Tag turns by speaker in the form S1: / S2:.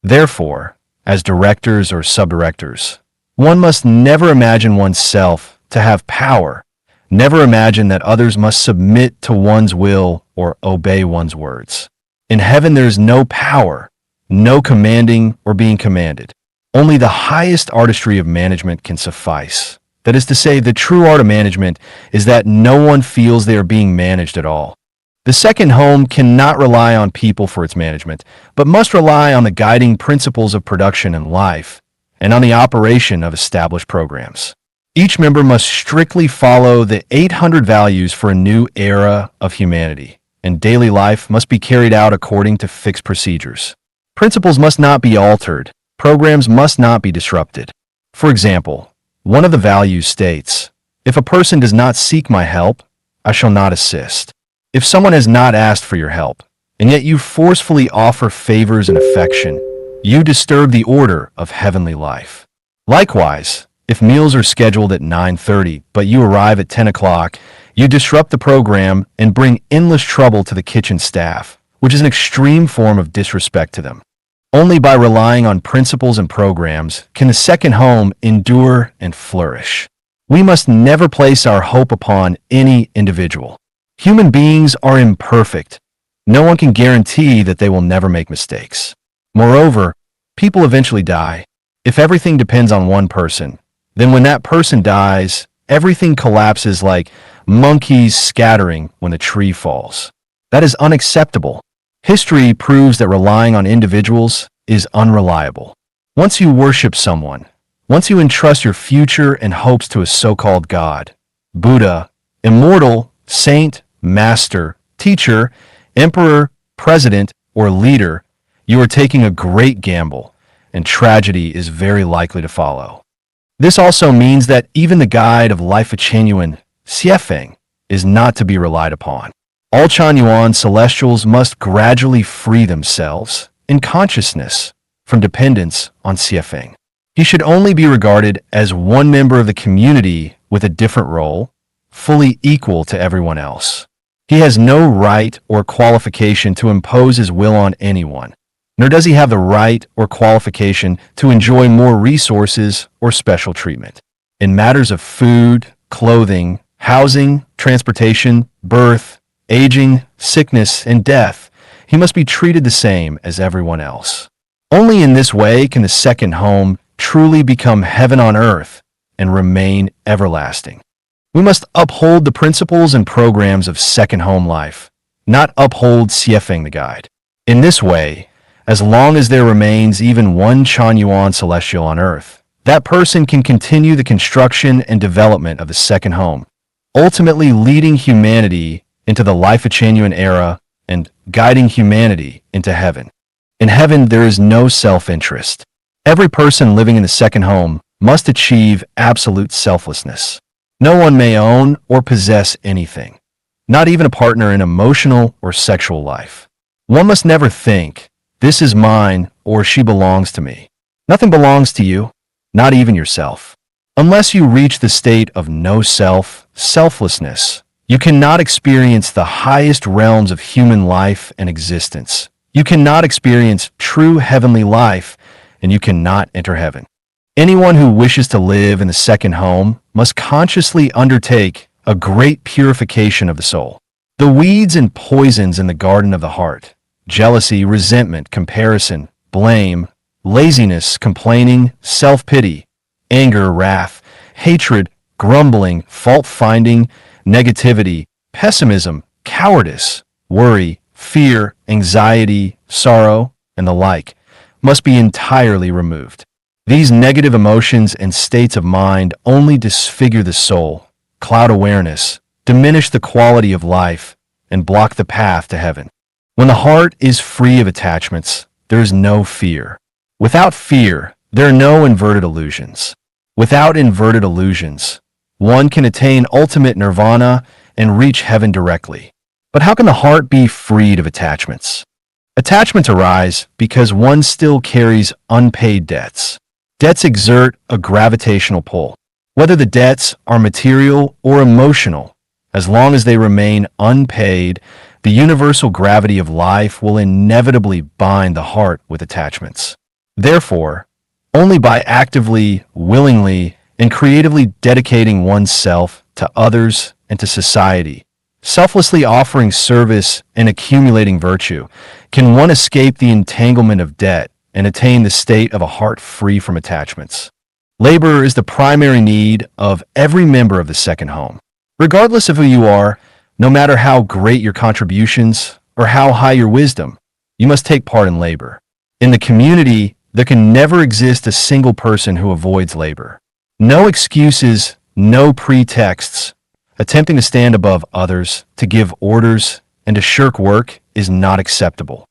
S1: Therefore, as directors or subdirectors, one must never imagine oneself to have power, never imagine that others must submit to one's will or obey one's words. In heaven there is no power, no commanding or being commanded. Only the highest artistry of management can suffice. That is to say, the true art of management is that no one feels they are being managed at all. The second home cannot rely on people for its management, but must rely on the guiding principles of production and life, and on the operation of established programs. Each member must strictly follow the 800 values for a new era of humanity, and daily life must be carried out according to fixed procedures. Principles must not be altered, programs must not be disrupted. For example, one of the values states, "If a person does not seek my help, I shall not assist." If someone has not asked for your help, and yet you forcefully offer favors and affection, you disturb the order of heavenly life. Likewise, if meals are scheduled at 9:30, but you arrive at 10 o'clock, you disrupt the program and bring endless trouble to the kitchen staff, which is an extreme form of disrespect to them. Only by relying on principles and programs can the second home endure and flourish. We must never place our hope upon any individual. Human beings are imperfect. No one can guarantee that they will never make mistakes. Moreover, people eventually die. If everything depends on one person, then when that person dies, everything collapses like monkeys scattering when the tree falls. That is unacceptable. History proves that relying on individuals is unreliable. Once you worship someone, once you entrust your future and hopes to a so-called God, Buddha, immortal, saint, master, teacher, emperor, president, or leader, you are taking a great gamble, and tragedy is very likely to follow. This also means that even the guide of Lifechanyuan, is not to be relied upon. All Chanyuan celestials must gradually free themselves, in consciousness, from dependence on Siefeng. He should only be regarded as one member of the community with a different role, fully equal to everyone else. He has no right or qualification to impose his will on anyone, nor does he have the right or qualification to enjoy more resources or special treatment. In matters of food, clothing, housing, transportation, birth, aging, sickness, and death, he must be treated the same as everyone else. Only in this way can the second home truly become heaven on earth and remain everlasting. We must uphold the principles and programs of second home life, not uphold Siefeng the guide. In this way, as long as there remains even one Chanyuan celestial on earth, that person can continue the construction and development of the second home, ultimately leading humanity into the Lifechanyuan era and guiding humanity into heaven. In heaven, there is no self-interest. Every person living in the second home must achieve absolute selflessness. No one may own or possess anything, not even a partner in emotional or sexual life. One must never think, "This is mine," or "She belongs to me." Nothing belongs to you, not even yourself. Unless you reach the state of no self, selflessness, you cannot experience the highest realms of human life and existence. You cannot experience true heavenly life, and you cannot enter heaven. Anyone who wishes to live in the second home must consciously undertake a great purification of the soul. The weeds and poisons in the garden of the heart, jealousy, resentment, comparison, blame, laziness, complaining, self-pity, anger, wrath, hatred, grumbling, fault-finding, negativity, pessimism, cowardice, worry, fear, anxiety, sorrow, and the like, must be entirely removed. These negative emotions and states of mind only disfigure the soul, cloud awareness, diminish the quality of life, and block the path to heaven. When the heart is free of attachments, there is no fear. Without fear, there are no inverted illusions. Without inverted illusions, one can attain ultimate nirvana and reach heaven directly. But how can the heart be freed of attachments? Attachments arise because one still carries unpaid debts. Debts exert a gravitational pull. Whether the debts are material or emotional, as long as they remain unpaid, the universal gravity of life will inevitably bind the heart with attachments. Therefore, only by actively, willingly, and creatively dedicating oneself to others and to society, selflessly offering service and accumulating virtue, can one escape the entanglement of debt and attain the state of a heart free from attachments. Labor is the primary need of every member of the second home. Regardless of who you are, no matter how great your contributions or how high your wisdom, you must take part in labor. In the community, there can never exist a single person who avoids labor. No excuses, no pretexts. Attempting to stand above others, to give orders, and to shirk work is not acceptable.